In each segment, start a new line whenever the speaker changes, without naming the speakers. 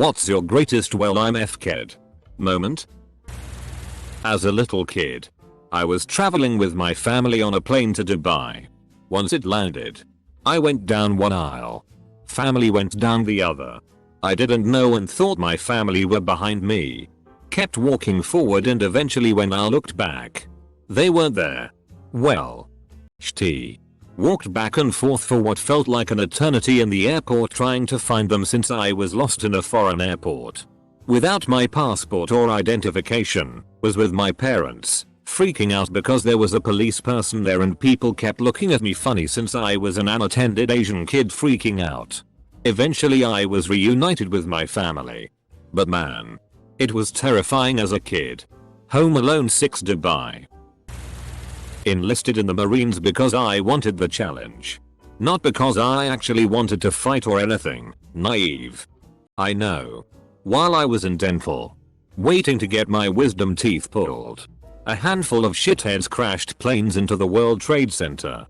What's your greatest "well I'm f***ed" moment? As a little kid, I was traveling with my family on a plane to Dubai. Once it landed, I went down one aisle. Family went down the other. I didn't know and thought my family were behind me. Kept walking forward and eventually when I looked back, they weren't there. Well, walked back and forth for what felt like an eternity in the airport trying to find them since I was lost in a foreign airport. Without my passport or identification, was with my parents, freaking out because there was a police person there and people kept looking at me funny since I was an unattended Asian kid freaking out. Eventually I was reunited with my family. But man, it was terrifying as a kid. Home Alone 6 Dubai. Enlisted in the Marines because I wanted the challenge. Not because I actually wanted to fight or anything. Naive. I know. While I was in dental, waiting to get my wisdom teeth pulled, a handful of shitheads crashed planes into the World Trade Center.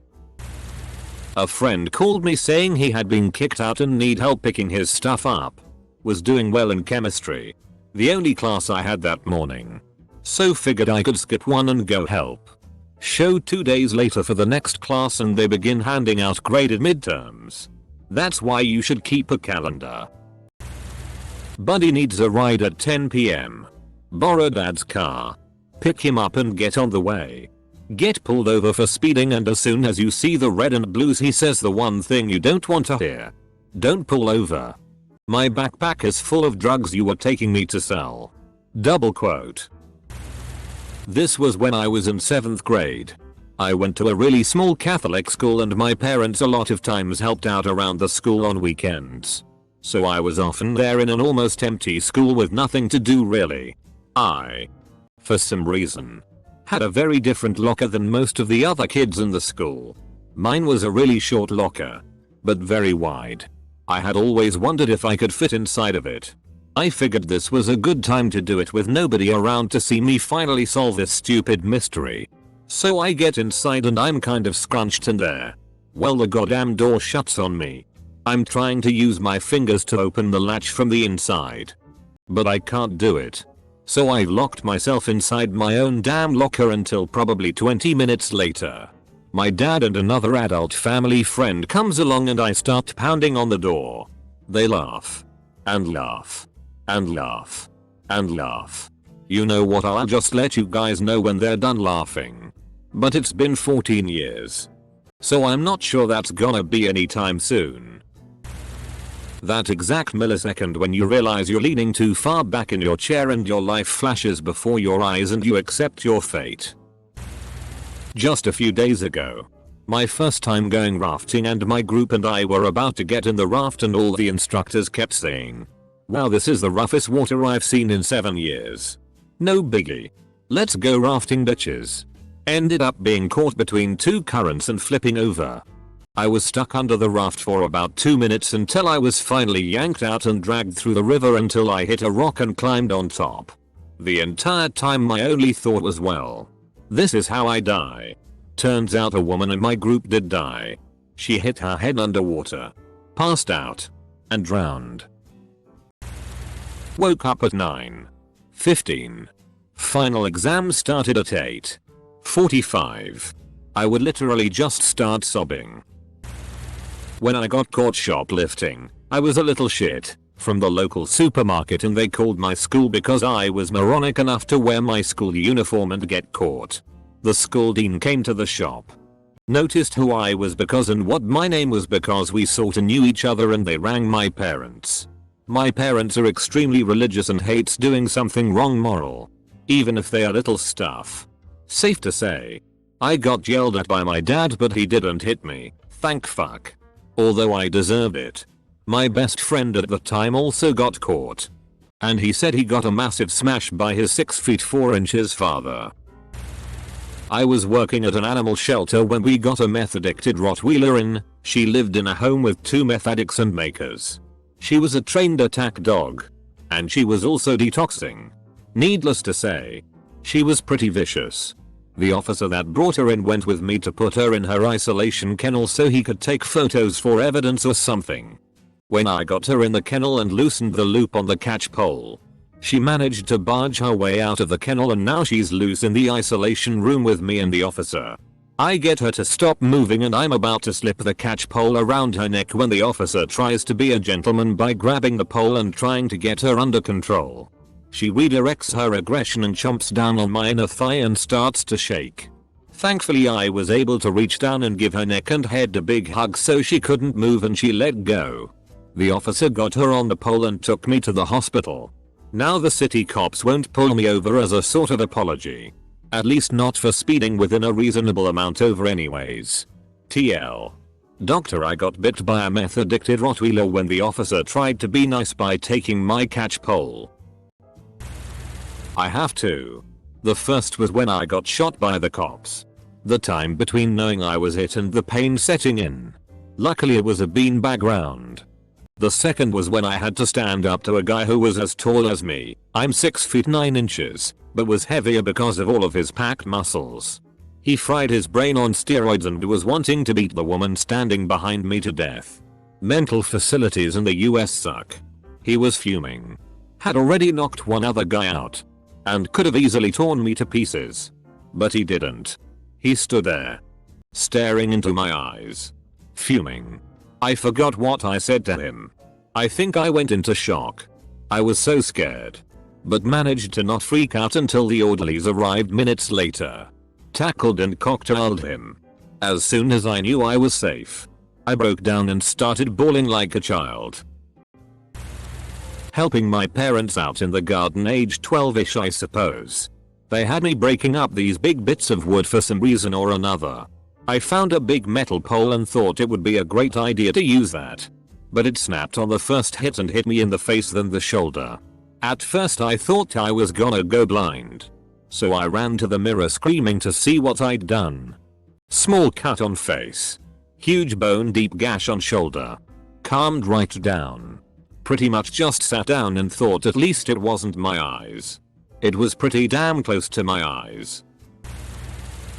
A friend called me saying he had been kicked out and need help picking his stuff up. Was doing well in chemistry, the only class I had that morning. So figured I could skip one and go help. Show 2 days later for the next class and they begin handing out graded midterms. That's why you should keep a calendar. Buddy needs a ride at 10 PM. Borrow dad's car. Pick him up and get on the way. Get pulled over for speeding and as soon as you see the red and blues he says the one thing you don't want to hear. Don't pull over. My backpack is full of drugs you were taking me to sell. Double quote. This was when I was in 7th grade. I went to a really small Catholic school and my parents a lot of times helped out around the school on weekends. So I was often there in an almost empty school with nothing to do really. I, for some reason, had a very different locker than most of the other kids in the school. Mine was a really short locker, but very wide. I had always wondered if I could fit inside of it. I figured this was a good time to do it with nobody around to see me finally solve this stupid mystery. So I get inside and I'm kind of scrunched in there. Well, the goddamn door shuts on me. I'm trying to use my fingers to open the latch from the inside, but I can't do it. So I've locked myself inside my own damn locker until probably 20 minutes later. My dad and another adult family friend comes along and I start pounding on the door. They laugh. And laugh. And laugh. And laugh. You know what, I'll just let you guys know when they're done laughing. But it's been 14 years. So I'm not sure that's gonna be anytime soon. That exact millisecond when you realize you're leaning too far back in your chair and your life flashes before your eyes and you accept your fate. Just a few days ago, my first time going rafting and my group and I were about to get in the raft and all the instructors kept saying, "Wow, this is the roughest water I've seen in 7 years. No biggie. Let's go rafting bitches." Ended up being caught between two currents and flipping over. I was stuck under the raft for about 2 minutes until I was finally yanked out and dragged through the river until I hit a rock and climbed on top. The entire time my only thought was, well, this is how I die. Turns out a woman in my group did die. She hit her head underwater, passed out, and drowned. Woke up at 9:15. Final exam started at 8:45. I would literally just start sobbing. When I got caught shoplifting, I was a little shit from the local supermarket and they called my school because I was moronic enough to wear my school uniform and get caught. The school dean came to the shop, noticed who I was because and what my name was because we sorta knew each other and they rang my parents. My parents are extremely religious and hates doing something wrong moral, even if they are little stuff. Safe to say, I got yelled at by my dad but he didn't hit me, thank fuck. Although I deserved it. My best friend at the time also got caught. And he said he got a massive smash by his 6'4" father. I was working at an animal shelter when we got a meth addicted Rottweiler in. She lived in a home with 2 meth addicts and makers. She was a trained attack dog. And she was also detoxing. Needless to say, she was pretty vicious. The officer that brought her in went with me to put her in her isolation kennel so he could take photos for evidence or something. When I got her in the kennel and loosened the loop on the catch pole, she managed to barge her way out of the kennel and now she's loose in the isolation room with me and the officer. I get her to stop moving and I'm about to slip the catch pole around her neck when the officer tries to be a gentleman by grabbing the pole and trying to get her under control. She redirects her aggression and chomps down on my inner thigh and starts to shake. Thankfully I was able to reach down and give her neck and head a big hug so she couldn't move and she let go. The officer got her on the pole and took me to the hospital. Now the city cops won't pull me over as a sort of apology. At least not for speeding within a reasonable amount over anyways. TL. Doctor, I got bit by a meth addicted Rottweiler when the officer tried to be nice by taking my catch pole. I have two. The first was when I got shot by the cops. The time between knowing I was hit and the pain setting in. Luckily it was a beanbag round. The second was when I had to stand up to a guy who was as tall as me. I'm 6 feet 9 inches, but was heavier because of all of his packed muscles. He fried his brain on steroids and was wanting to beat the woman standing behind me to death. Mental facilities in the US suck. He was fuming. Had already knocked one other guy out. And could have easily torn me to pieces. But he didn't. He stood there, staring into my eyes, fuming. I forgot what I said to him. I think I went into shock. I was so scared, but managed to not freak out until the orderlies arrived minutes later. Tackled and cocktailed him. As soon as I knew I was safe, I broke down and started bawling like a child. Helping my parents out in the garden age 12ish I suppose. They had me breaking up these big bits of wood for some reason or another. I found a big metal pole and thought it would be a great idea to use that. But it snapped on the first hit and hit me in the face then the shoulder. At first I thought I was gonna go blind. So I ran to the mirror screaming to see what I'd done. Small cut on face. Huge bone deep gash on shoulder. Calmed right down. Pretty much just sat down and thought at least it wasn't my eyes. It was pretty damn close to my eyes.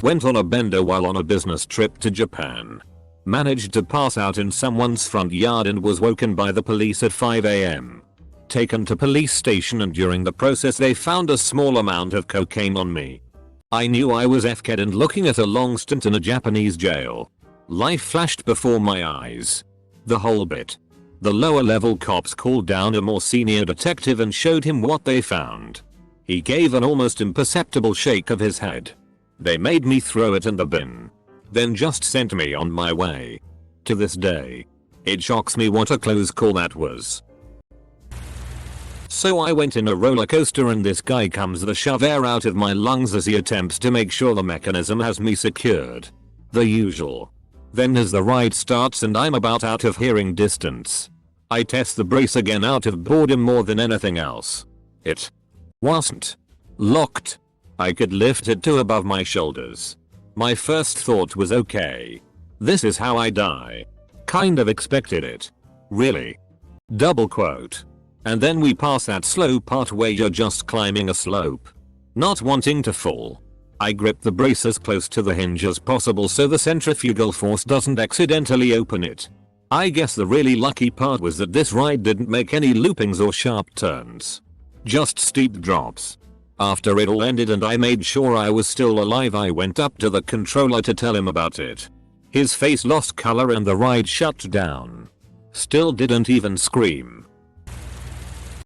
Went on a bender while on a business trip to Japan. Managed to pass out in someone's front yard and was woken by the police at 5 AM. Taken to police station and during the process they found a small amount of cocaine on me. I knew I was FK'd and looking at a long stint in a Japanese jail. Life flashed before my eyes. The whole bit. The lower level cops called down a more senior detective and showed him what they found. He gave an almost imperceptible shake of his head. They made me throw it in the bin. Then just sent me on my way. To this day, it shocks me what a close call that was. So I went in a roller coaster and this guy comes to shove air out of my lungs as he attempts to make sure the mechanism has me secured. The usual. Then as the ride starts and I'm about out of hearing distance, I test the brace again out of boredom more than anything else. It wasn't locked. I could lift it to above my shoulders. My first thought was okay. This is how I die. Kind of expected it. Really? Double quote. And then we pass that slow part where you're just climbing a slope. Not wanting to fall. I grip the brace as close to the hinge as possible so the centrifugal force doesn't accidentally open it. I guess the really lucky part was that this ride didn't make any loopings or sharp turns. Just steep drops. After it all ended and I made sure I was still alive, I went up to the controller to tell him about it. His face lost color and the ride shut down. Still didn't even scream.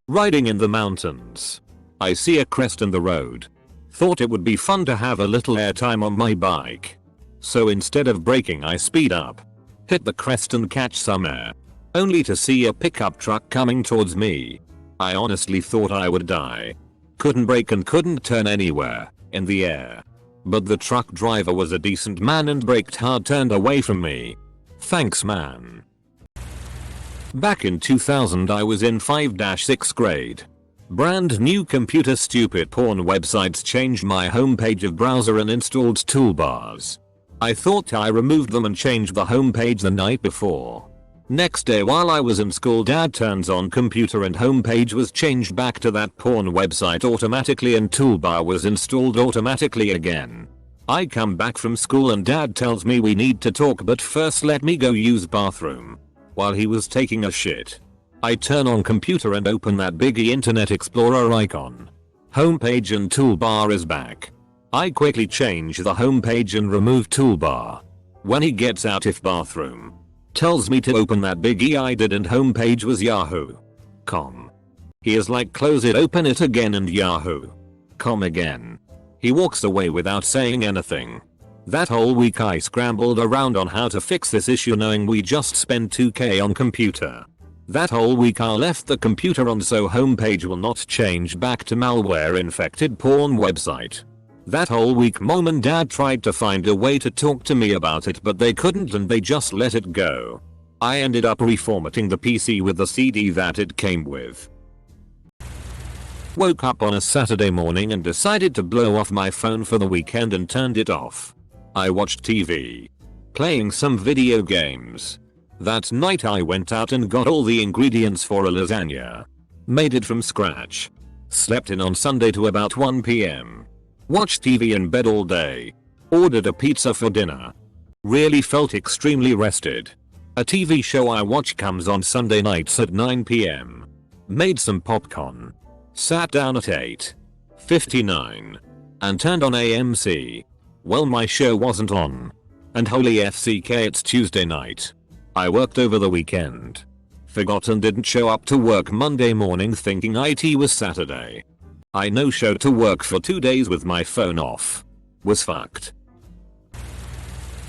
Riding in the mountains. I see a crest in the road. Thought it would be fun to have a little airtime on my bike. So instead of braking I speed up. Hit the crest and catch some air. Only to see a pickup truck coming towards me. I honestly thought I would die. Couldn't brake and couldn't turn anywhere in the air. But the truck driver was a decent man and braked hard, turned away from me. Thanks man. Back in 2000 I was in 5-6th grade. Brand new computer, stupid porn websites changed my homepage of browser and installed toolbars. I thought I removed them and changed the homepage the night before. Next day while I was in school, dad turns on computer and homepage was changed back to that porn website automatically and toolbar was installed automatically again. I come back from school and dad tells me we need to talk but first let me go use bathroom. while he was taking a shit. I turn on computer and open that biggie Internet Explorer icon. Homepage and toolbar is back. I quickly change the homepage and remove toolbar. When he gets out if bathroom. Tells me to open that biggie I did and homepage was yahoo.com. He is like close it, open it again and yahoo.com again. He walks away without saying anything. That whole week I scrambled around on how to fix this issue knowing we just spent 2k on computer. That whole week I left the computer on so homepage will not change back to malware infected porn website. That whole week mom and dad tried to find a way to talk to me about it but they couldn't and they just let it go. I ended up reformatting the PC with the CD that it came with. Woke up on a Saturday morning and decided to blow off my phone for the weekend and turned it off. I watched TV. Playing some video games. That night I went out and got all the ingredients for a lasagna. Made it from scratch. Slept in on Sunday to about 1 PM. Watched TV in bed all day. Ordered a pizza for dinner. Really felt extremely rested. A TV show I watch comes on Sunday nights at 9 PM. Made some popcorn. Sat down at 8:59. And turned on AMC. Well, my show wasn't on. And holy FCK, it's Tuesday night. I worked over the weekend. Forgot and didn't show up to work Monday morning thinking IT was Saturday. I no showed to work for 2 days with my phone off. Was fucked.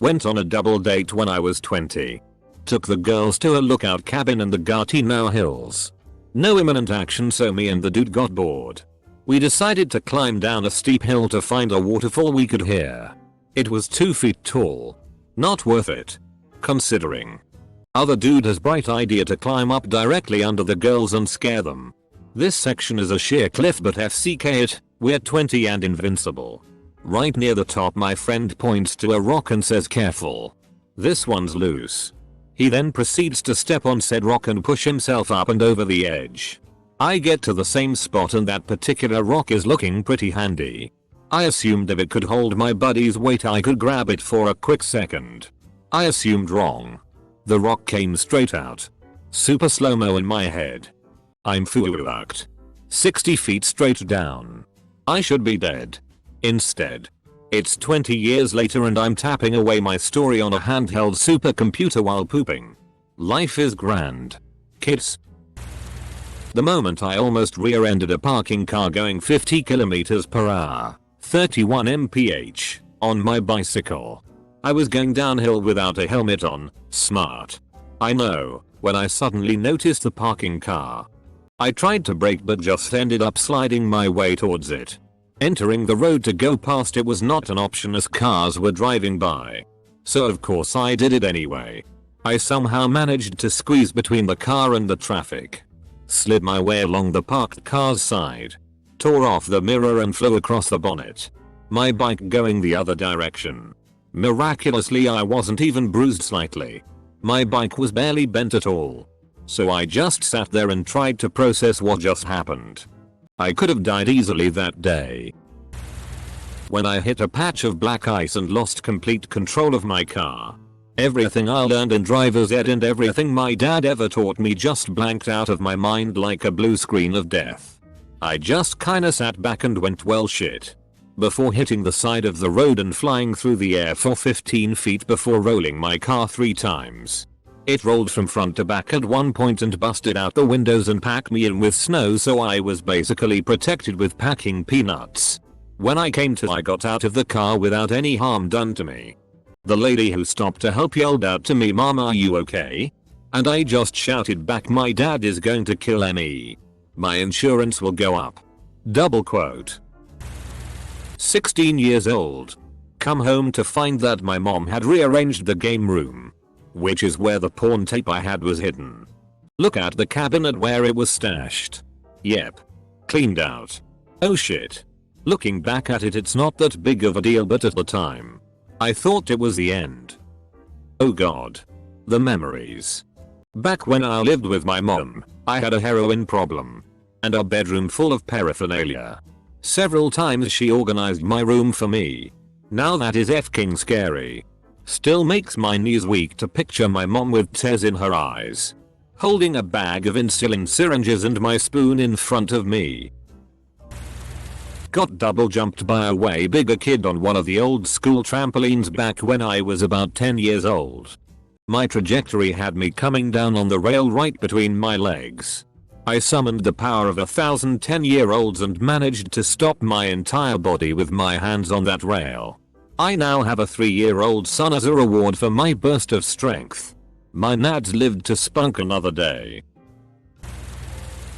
Went on a double date when I was 20. Took the girls to a lookout cabin in the Gatineau Hills. No imminent action so me and the dude got bored. We decided to climb down a steep hill to find a waterfall we could hear. It was 2 feet tall. Not worth it. Considering. Other dude has bright idea to climb up directly under the girls and scare them. This section is a sheer cliff but FCK it, we're 20 and invincible. Right near the top my friend points to a rock and says careful. This one's loose. He then proceeds to step on said rock and push himself up and over the edge. I get to the same spot and that particular rock is looking pretty handy. I assumed if it could hold my buddy's weight I could grab it for a quick second. I assumed wrong. The rock came straight out. Super slow-mo in my head. I'm fucked. 60 feet straight down. I should be dead. Instead. It's 20 years later and I'm tapping away my story on a handheld supercomputer while pooping. Life is grand. Kids. The moment I almost rear-ended a parking car going 50 km/h, 31 mph, on my bicycle. I was going downhill without a helmet on, smart. I know, when I suddenly noticed the parking car. I tried to brake but just ended up sliding my way towards it. Entering the road to go past it was not an option as cars were driving by. So of course I did it anyway. I somehow managed to squeeze between the car and the traffic. Slid my way along the parked car's side. Tore off the mirror and flew across the bonnet. My bike going the other direction. Miraculously I wasn't even bruised slightly. My bike was barely bent at all. So I just sat there and tried to process what just happened. I could have died easily that day. When I hit a patch of black ice and lost complete control of my car. Everything I learned in driver's ed and everything my dad ever taught me just blanked out of my mind like a blue screen of death. I just kinda sat back and went well shit. Before hitting the side of the road and flying through the air for 15 feet before rolling my car 3 times. It rolled from front to back at one point and busted out the windows and packed me in with snow so I was basically protected with packing peanuts. When I came to I got out of the car without any harm done to me. The lady who stopped to help yelled out to me, "Mom, are you okay?" And I just shouted back, "My dad is going to kill me. My insurance will go up." Double quote. 16 years old. Come home to find that my mom had rearranged the game room. Which is where the porn tape I had was hidden. Look at the cabinet where it was stashed. Yep. Cleaned out. Oh shit. Looking back at it, it's not that big of a deal, but at the time, I thought it was the end. Oh god. The memories. Back when I lived with my mom, I had a heroin problem. And a bedroom full of paraphernalia. Several times she organized my room for me. Now that is f-king scary. Still makes my knees weak to picture my mom with tears in her eyes, holding a bag of insulin syringes and my spoon in front of me. Got double jumped by a way bigger kid on one of the old school trampolines back when I was about 10 years old. My trajectory had me coming down on the rail right between my legs. I summoned the power of 1,010-year-olds and managed to stop my entire body with my hands on that rail. I now have a 3-year-old son as a reward for my burst of strength. My nads lived to spunk another day.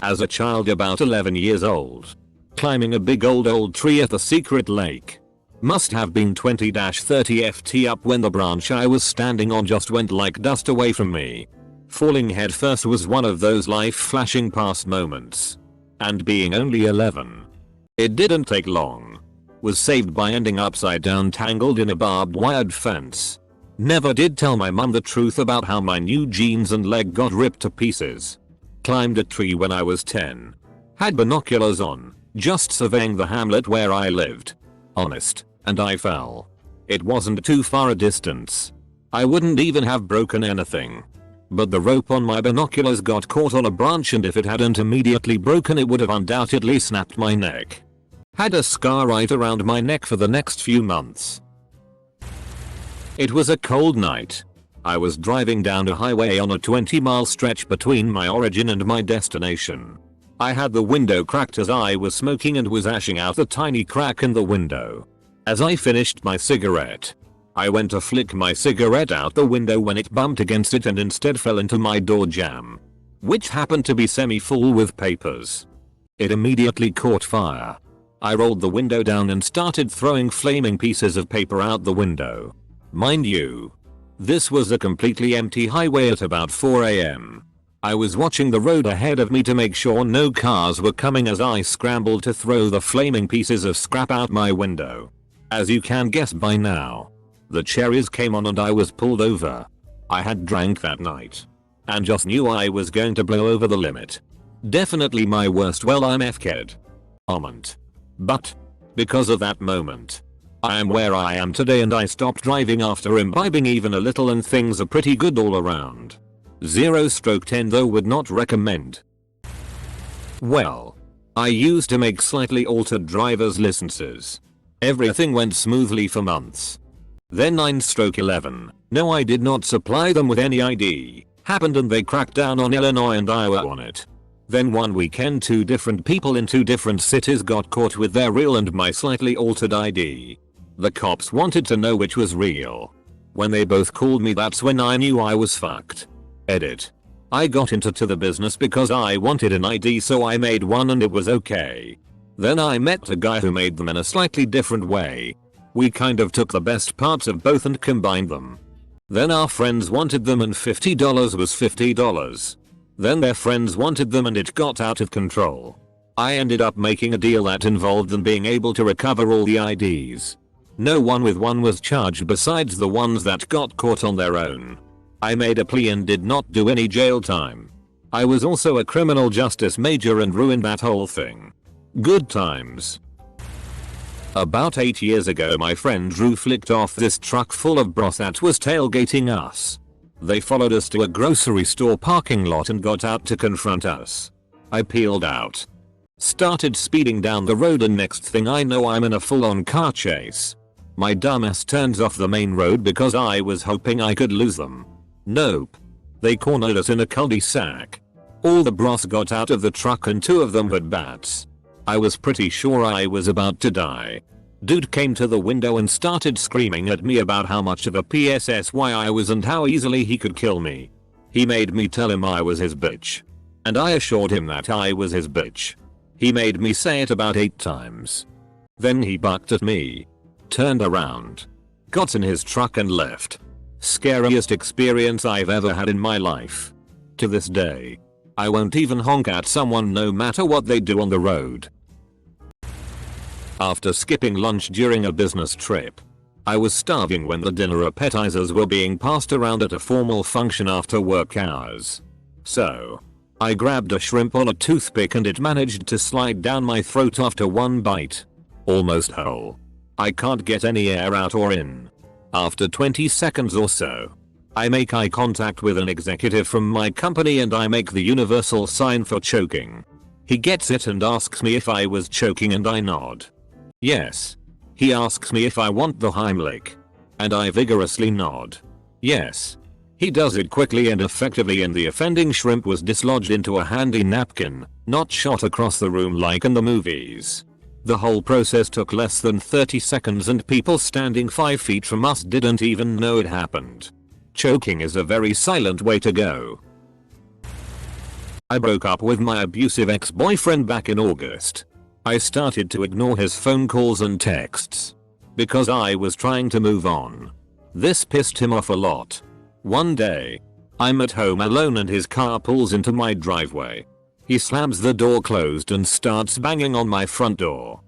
As a child about 11 years old, climbing a big old tree at the secret lake. Must have been 20-30 ft up when the branch I was standing on just went like dust away from me. Falling headfirst was one of those life flashing past moments. And being only 11, it didn't take long. Was saved by ending upside down tangled in a barbed wired fence. Never did tell my mum the truth about how my new jeans and leg got ripped to pieces. Climbed a tree when I was 10. Had binoculars on, just surveying the hamlet where I lived. Honest, and I fell. It wasn't too far a distance. I wouldn't even have broken anything. But the rope on my binoculars got caught on a branch, and if it hadn't immediately broken it would have undoubtedly snapped my neck. Had a scar right around my neck for the next few months. It was a cold night. I was driving down a highway on a 20-mile stretch between my origin and my destination. I had the window cracked as I was smoking and was ashing out the tiny crack in the window. As I finished my cigarette, I went to flick my cigarette out the window when it bumped against it and instead fell into my door jamb, which happened to be semi-full with papers. It immediately caught fire. I rolled the window down and started throwing flaming pieces of paper out the window. Mind you, this was a completely empty highway at about 4 AM. I was watching the road ahead of me to make sure no cars were coming as I scrambled to throw the flaming pieces of scrap out my window. As you can guess by now, the cherries came on and I was pulled over. I had drank that night and just knew I was going to blow over the limit. Definitely my worst I'm F-kid moment. But because of that moment, I am where I am today, and I stopped driving after imbibing even a little, and things are pretty good all around. 0/10 though would not recommend. Well, I used to make slightly altered driver's licenses. Everything went smoothly for months. Then 9/11, no, I did not supply them with any ID, happened and they cracked down on Illinois and Iowa on it. Then one weekend 2 different people in 2 different cities got caught with their real and my slightly altered ID. The cops wanted to know which was real. When they both called me, that's when I knew I was fucked. Edit. I got into the business because I wanted an ID, so I made one and it was okay. Then I met a guy who made them in a slightly different way. We kind of took the best parts of both and combined them. Then our friends wanted them and $50 was $50. Then their friends wanted them and it got out of control. I ended up making a deal that involved them being able to recover all the IDs. No one with one was charged besides the ones that got caught on their own. I made a plea and did not do any jail time. I was also a criminal justice major and ruined that whole thing. Good times. About 8 years ago, my friend Drew flicked off this truck full of broth that was tailgating us. They followed us to a grocery store parking lot and got out to confront us. I peeled out, started speeding down the road, and next thing I know I'm in a full-on car chase. My dumbass turns off the main road because I was hoping I could lose them. Nope. They cornered us in a cul-de-sac. All the broths got out of the truck and 2 of them had bats. I was pretty sure I was about to die. Dude came to the window and started screaming at me about how much of a PSSY I was and how easily he could kill me. He made me tell him I was his bitch. And I assured him that I was his bitch. He made me say it about 8 times. Then he bucked at me, turned around, got in his truck and left. Scariest experience I've ever had in my life. To this day, I won't even honk at someone no matter what they do on the road. After skipping lunch during a business trip, I was starving when the dinner appetizers were being passed around at a formal function after work hours. So, I grabbed a shrimp on a toothpick and it managed to slide down my throat after one bite. Almost whole. I can't get any air out or in. After 20 seconds or so, I make eye contact with an executive from my company and I make the universal sign for choking. He gets it and asks me if I was choking and I nod. Yes. He asks me if I want the Heimlich. And I vigorously nod. Yes. He does it quickly and effectively and the offending shrimp was dislodged into a handy napkin, not shot across the room like in the movies. The whole process took less than 30 seconds and people standing 5 feet from us didn't even know it happened. Choking is a very silent way to go. I broke up with my abusive ex-boyfriend back in August. I started to ignore his phone calls and texts because I was trying to move on. This pissed him off a lot. One day, I'm at home alone and his car pulls into my driveway. He slams the door closed and starts banging on my front door.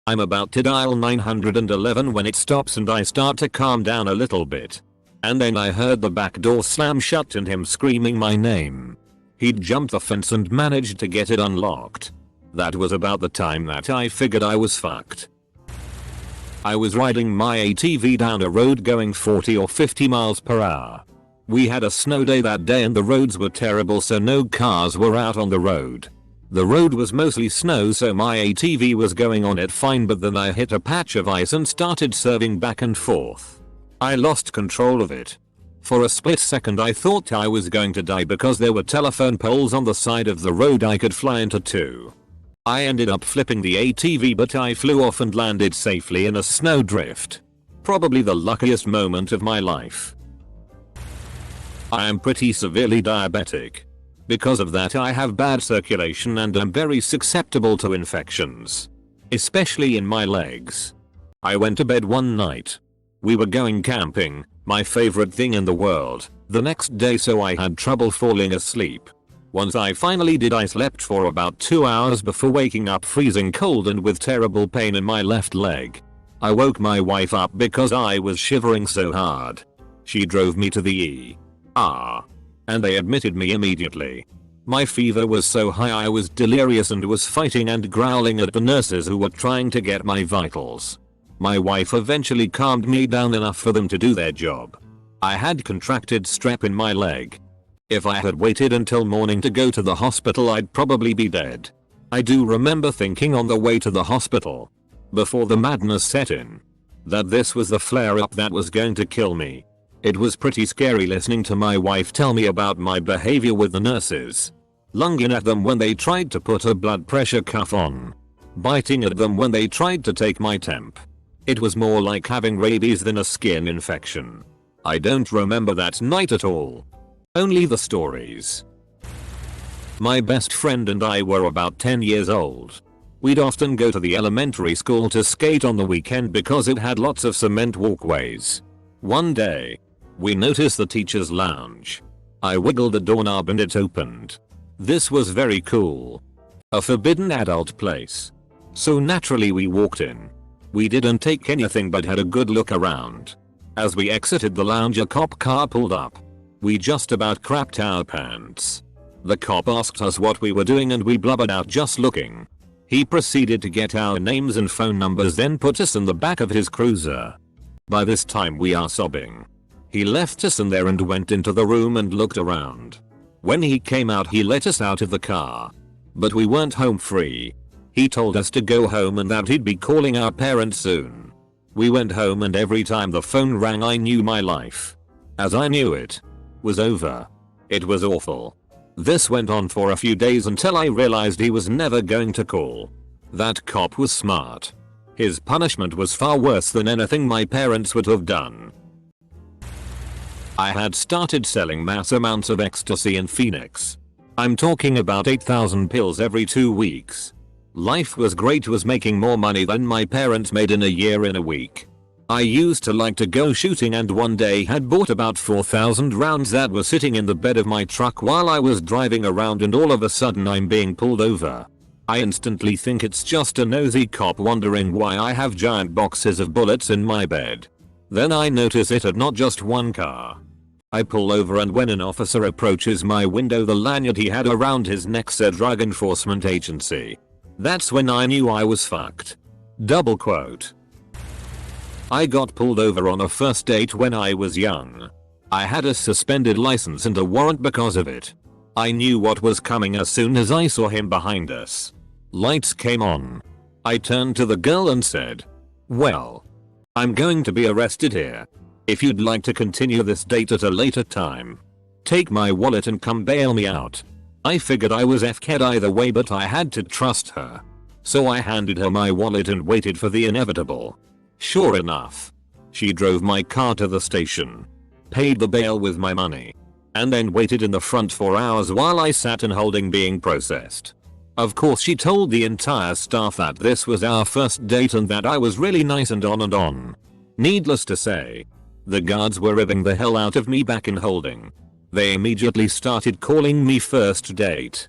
I'm about to dial 911 when it stops and I start to calm down a little bit. And then I heard the back door slam shut and him screaming my name. He'd jumped the fence and managed to get it unlocked. That was about the time that I figured I was fucked. I was riding my ATV down a road going 40 or 50 miles per hour. We had a snow day that day and the roads were terrible so no cars were out on the road. The road was mostly snow so my ATV was going on it fine but then I hit a patch of ice and started swerving back and forth. I lost control of it. For a split second I thought I was going to die because there were telephone poles on the side of the road I could fly into too. I ended up flipping the ATV but I flew off and landed safely in a snowdrift. Probably the luckiest moment of my life. I am pretty severely diabetic. Because of that I have bad circulation and am very susceptible to infections. Especially in my legs. I went to bed one night. We were going camping, my favorite thing in the world, the next day so I had trouble falling asleep. Once I finally did I slept for about 2 hours before waking up freezing cold and with terrible pain in my left leg. I woke my wife up because I was shivering so hard. She drove me to the ER. And they admitted me immediately. My fever was so high I was delirious and was fighting and growling at the nurses who were trying to get my vitals. My wife eventually calmed me down enough for them to do their job. I had contracted strep in my leg. If I had waited until morning to go to the hospital I'd probably be dead. I do remember thinking on the way to the hospital, before the madness set in, that this was the flare-up that was going to kill me. It was pretty scary listening to my wife tell me about my behavior with the nurses. Lunging at them when they tried to put a blood pressure cuff on. Biting at them when they tried to take my temp. It was more like having rabies than a skin infection. I don't remember that night at all. Only the stories. My best friend and I were about 10 years old. We'd often go to the elementary school to skate on the weekend because it had lots of cement walkways. One day, we noticed the teacher's lounge. I wiggled the doorknob and it opened. This was very cool. A forbidden adult place. So naturally we walked in. We didn't take anything but had a good look around. As we exited the lounge a cop car pulled up. We just about crapped our pants. The cop asked us what we were doing and we blubbered out just looking. He proceeded to get our names and phone numbers then put us in the back of his cruiser. By this time we are sobbing. He left us in there and went into the room and looked around. When he came out he let us out of the car. But we weren't home free. He told us to go home and that he'd be calling our parents soon. We went home and every time the phone rang I knew my life, as I knew it, was over. It was awful. This went on for a few days until I realized he was never going to call. That cop was smart. His punishment was far worse than anything my parents would have done. I had started selling mass amounts of ecstasy in Phoenix. I'm talking about 8,000 pills every 2 weeks. Life was great, was making more money than my parents made in a year in a week. I used to like to go shooting and one day had bought about 4,000 rounds that were sitting in the bed of my truck while I was driving around and all of a sudden I'm being pulled over. I instantly think it's just a nosy cop wondering why I have giant boxes of bullets in my bed. Then I notice it had not just one car. I pull over and when an officer approaches my window the lanyard he had around his neck said Drug Enforcement Agency. That's when I knew I was fucked. Double quote. I got pulled over on a first date when I was young. I had a suspended license and a warrant because of it. I knew what was coming as soon as I saw him behind us. Lights came on. I turned to the girl and said, "Well, I'm going to be arrested here. If you'd like to continue this date at a later time, take my wallet and come bail me out." I figured I was f-ked either way, but I had to trust her. So I handed her my wallet and waited for the inevitable. Sure enough, she drove my car to the station, paid the bail with my money, and then waited in the front for hours while I sat in holding being processed. Of course she told the entire staff that this was our first date and that I was really nice and on and on. Needless to say, the guards were ripping the hell out of me back in holding. They immediately started calling me first date.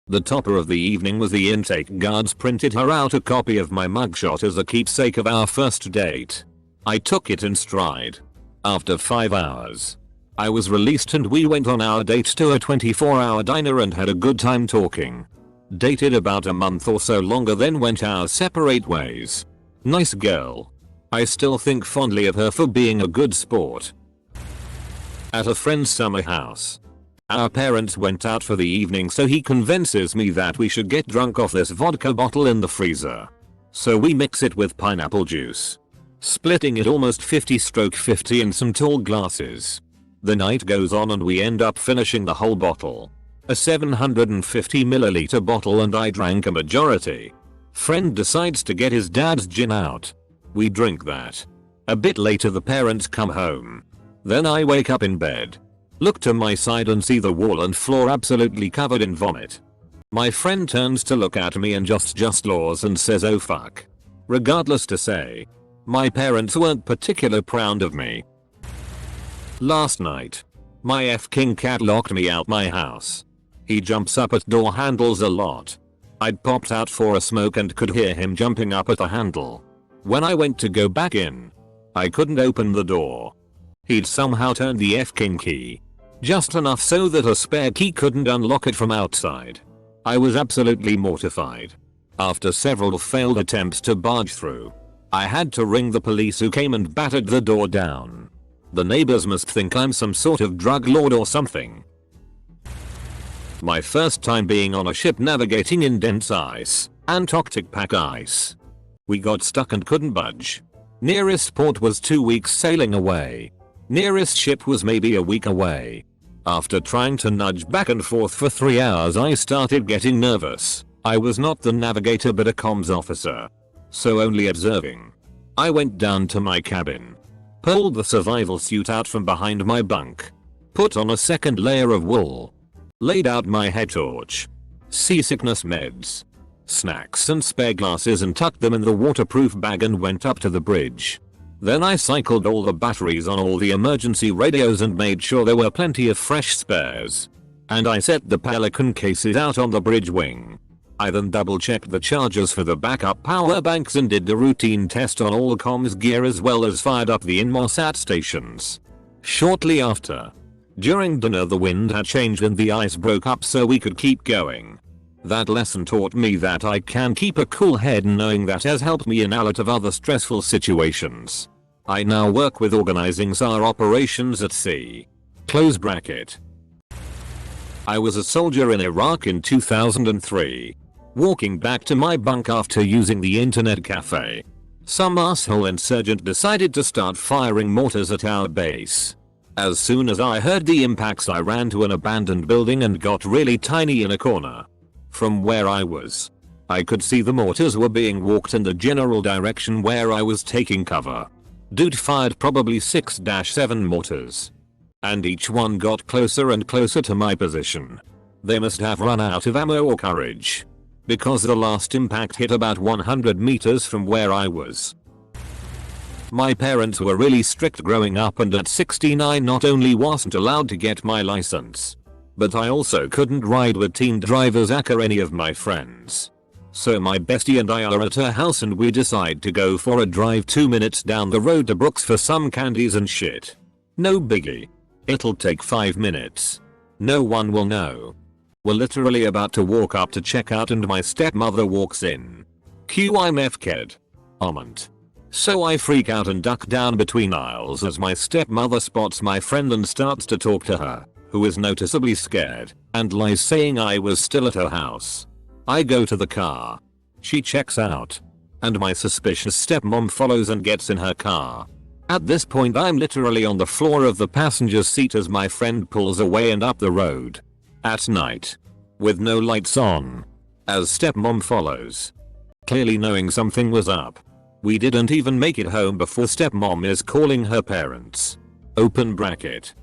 The topper of the evening was the intake guards printed her out a copy of my mugshot as a keepsake of our first date. I took it in stride. After 5 hours, I was released and we went on our date to a 24-hour diner and had a good time talking. Dated about a month or so longer, then went our separate ways. Nice girl. I still think fondly of her for being a good sport. At a friend's summer house, our parents went out for the evening, so he convinces me that we should get drunk off this vodka bottle in the freezer. So we mix it with pineapple juice, splitting it almost 50/50 in some tall glasses. The night goes on and we end up finishing the whole bottle. A 750ml bottle, and I drank a majority. Friend decides to get his dad's gin out. We drink that. A bit later the parents come home. Then I wake up in bed, look to my side and see the wall and floor absolutely covered in vomit. My friend turns to look at me and just laws and says, "Oh fuck." Regardless to say, my parents weren't particularly proud of me. Last night, my f-king cat locked me out my house. He jumps up at door handles a lot. I'd popped out for a smoke and could hear him jumping up at the handle. When I went to go back in, I couldn't open the door. He'd somehow turned the f-king key, just enough so that a spare key couldn't unlock it from outside. I was absolutely mortified. After several failed attempts to barge through, I had to ring the police, who came and battered the door down. The neighbors must think I'm some sort of drug lord or something. My first time being on a ship navigating in dense ice, Antarctic pack ice. We got stuck and couldn't budge. Nearest port was 2 weeks sailing away. Nearest ship was maybe a week away. After trying to nudge back and forth for 3 hours, I started getting nervous. I was not the navigator but a comms officer, so only observing. I went down to my cabin, pulled the survival suit out from behind my bunk, put on a second layer of wool, laid out my head torch, seasickness meds, snacks and spare glasses, and tucked them in the waterproof bag and went up to the bridge. Then I cycled all the batteries on all the emergency radios and made sure there were plenty of fresh spares. And I set the Pelican cases out on the bridge wing. I then double checked the chargers for the backup power banks and did the routine test on all comms gear, as well as fired up the Inmarsat stations. Shortly after, during dinner, the wind had changed and the ice broke up so we could keep going. That lesson taught me that I can keep a cool head, and knowing that has helped me in a lot of other stressful situations. I now work with organizing SAR operations at sea. Close bracket. I was a soldier in Iraq in 2003. Walking back to my bunk after using the internet cafe, some asshole insurgent decided to start firing mortars at our base. As soon as I heard the impacts, I ran to an abandoned building and got really tiny in a corner. From where I was, I could see the mortars were being walked in the general direction where I was taking cover. Dude fired probably 6-7 mortars, and each one got closer and closer to my position. They must have run out of ammo or courage, because the last impact hit about 100 meters from where I was. My parents were really strict growing up, and at 69 not only wasn't allowed to get my license, but I also couldn't ride with teen drivers or any of my friends. So my bestie and I are at her house and we decide to go for a drive 2 minutes down the road to Brooks for some candies and shit. No biggie. It'll take 5 minutes. No one will know. We're literally about to walk up to check out and my stepmother walks in. Cue I'm f-ked. Almond. So I freak out and duck down between aisles as my stepmother spots my friend and starts to talk to her, who is noticeably scared and lies saying I was still at her house. I go to the car. She checks out. And my suspicious stepmom follows and gets in her car. At this point I'm literally on the floor of the passenger seat as my friend pulls away and up the road. At night. With no lights on. As stepmom follows. Clearly knowing something was up. We didn't even make it home before stepmom is calling her parents. Open bracket.